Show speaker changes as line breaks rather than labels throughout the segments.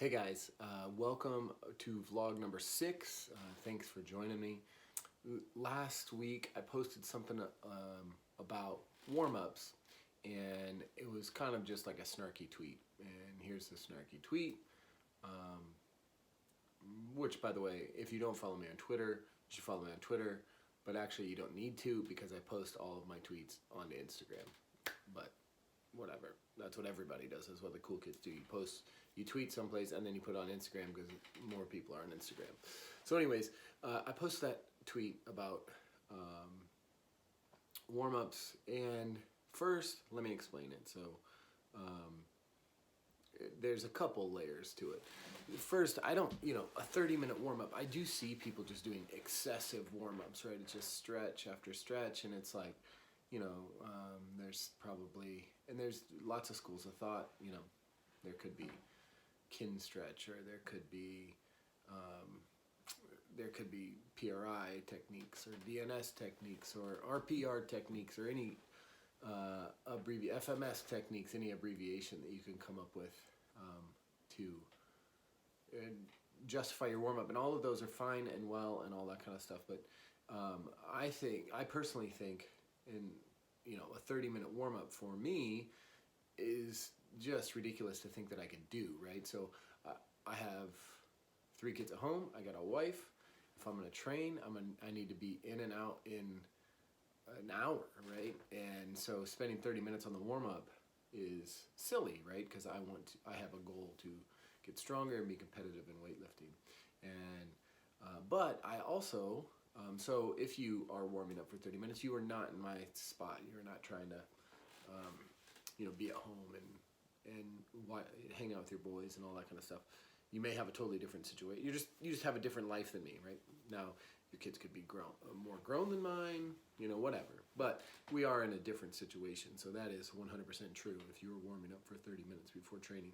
Hey guys, welcome to vlog number 6. Thanks for joining me. Last week I posted something about warm-ups, and it was kind of just like a snarky tweet. And here's the snarky tweet, which, by the way, if you don't follow me on Twitter, you should follow me on Twitter. But actually you don't need to, because I post all of my tweets on Instagram. But whatever, that's what everybody does. That's what the cool kids do. You tweet someplace and then you put it on Instagram because more people are on Instagram. So anyways, I posted that tweet about warm-ups, and first let me explain it. So there's a couple layers to it. First, I don't, a 30-minute warm-up, I do see people just doing excessive warm-ups, right? It's just stretch after stretch, and it's like, there's probably, and there's lots of schools of thought, there could be kin stretch, or there could be PRI techniques, or DNS techniques, or RPR techniques, or any FMS techniques, any abbreviation that you can come up with to justify your warm-up, and all of those are fine and well and all that kind of stuff. But I personally think, a 30-minute warm-up for me is just ridiculous to think that I could do, right? So I have 3 kids at home. I got a wife. If I'm going to train, I need to be in and out in an hour, right? And so spending 30 minutes on the warm-up is silly, right? Because I have a goal to get stronger and be competitive in weightlifting. And but I also, so if you are warming up for 30 minutes, you are not in my spot. You're not trying to, be at home and hang out with your boys and all that kind of stuff. You may have a totally different situation. You just have a different life than me, right? Now, your kids could be more grown than mine, whatever. But we are in a different situation, so that is 100% true if you were warming up for 30 minutes before training.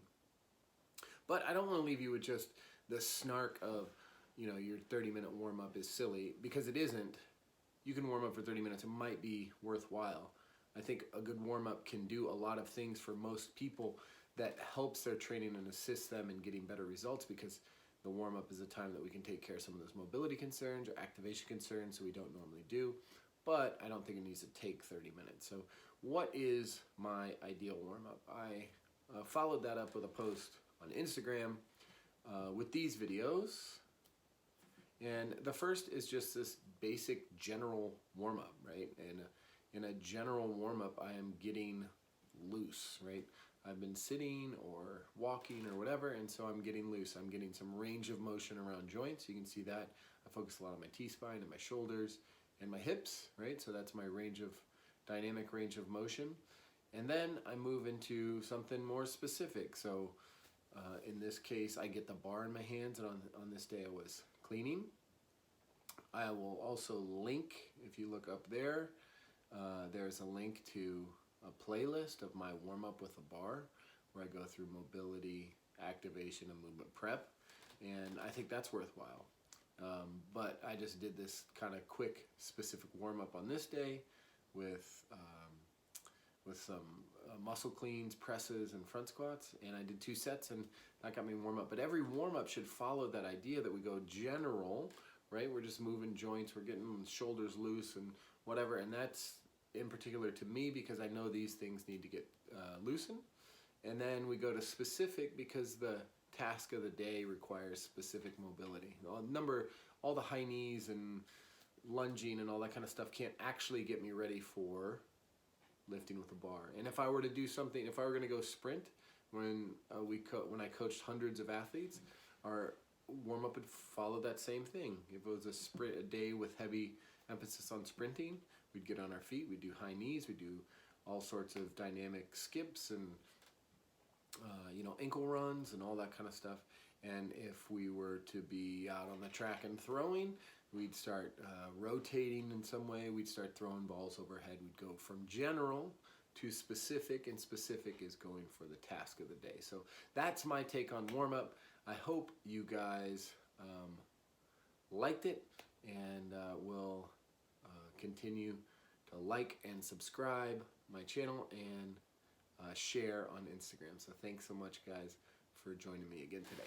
But I don't want to leave you with just the snark of, your 30-minute warm-up is silly, because it isn't. You can warm up for 30 minutes. It might be worthwhile. I think a good warm-up can do a lot of things for most people that helps their training and assists them in getting better results, because the warm-up is a time that we can take care of some of those mobility concerns or activation concerns that we don't normally do. But I don't think it needs to take 30 minutes. So what is my ideal warm-up? I followed that up with a post on Instagram with these videos. And the first is just this basic general warm-up, right? And in a general warm-up, I am getting loose, right? I've been sitting or walking or whatever, and so I'm getting loose. I'm getting some range of motion around joints. You can see that. I focus a lot on my T-spine and my shoulders and my hips, right? So that's my dynamic range of motion. And then I move into something more specific. So in this case, I get the bar in my hands, and on this day I was cleaning. I will also link, if you look up there, there's a link to a playlist of my warm-up with a bar, where I go through mobility, activation, and movement prep, and I think that's worthwhile. But I just did this kind of quick, specific warm-up on this day with some muscle cleans, presses, and front squats, and I did 2 sets, and that got me warm up. But every warm-up should follow that idea that we go general, right? We're just moving joints, we're getting shoulders loose and whatever, and that's in particular to me because I know these things need to get loosened. And then we go to specific because the task of the day requires specific mobility. All the high knees and lunging and all that kind of stuff can't actually get me ready for lifting with a bar. And if I were to do something, if I were going to go sprint, when I coached hundreds of athletes, our warm-up would follow that same thing. If it was a day with heavy emphasis on sprinting, we'd get on our feet, we'd do high knees, we'd do all sorts of dynamic skips and ankle runs and all that kind of stuff. And if we were to be out on the track and throwing, we'd start rotating in some way. We'd start throwing balls overhead. We'd go from general to specific, and specific is going for the task of the day. So that's my take on warm-up. I hope you guys liked it, and will continue to like and subscribe my channel and share on Instagram. So thanks so much, guys, for joining me again today.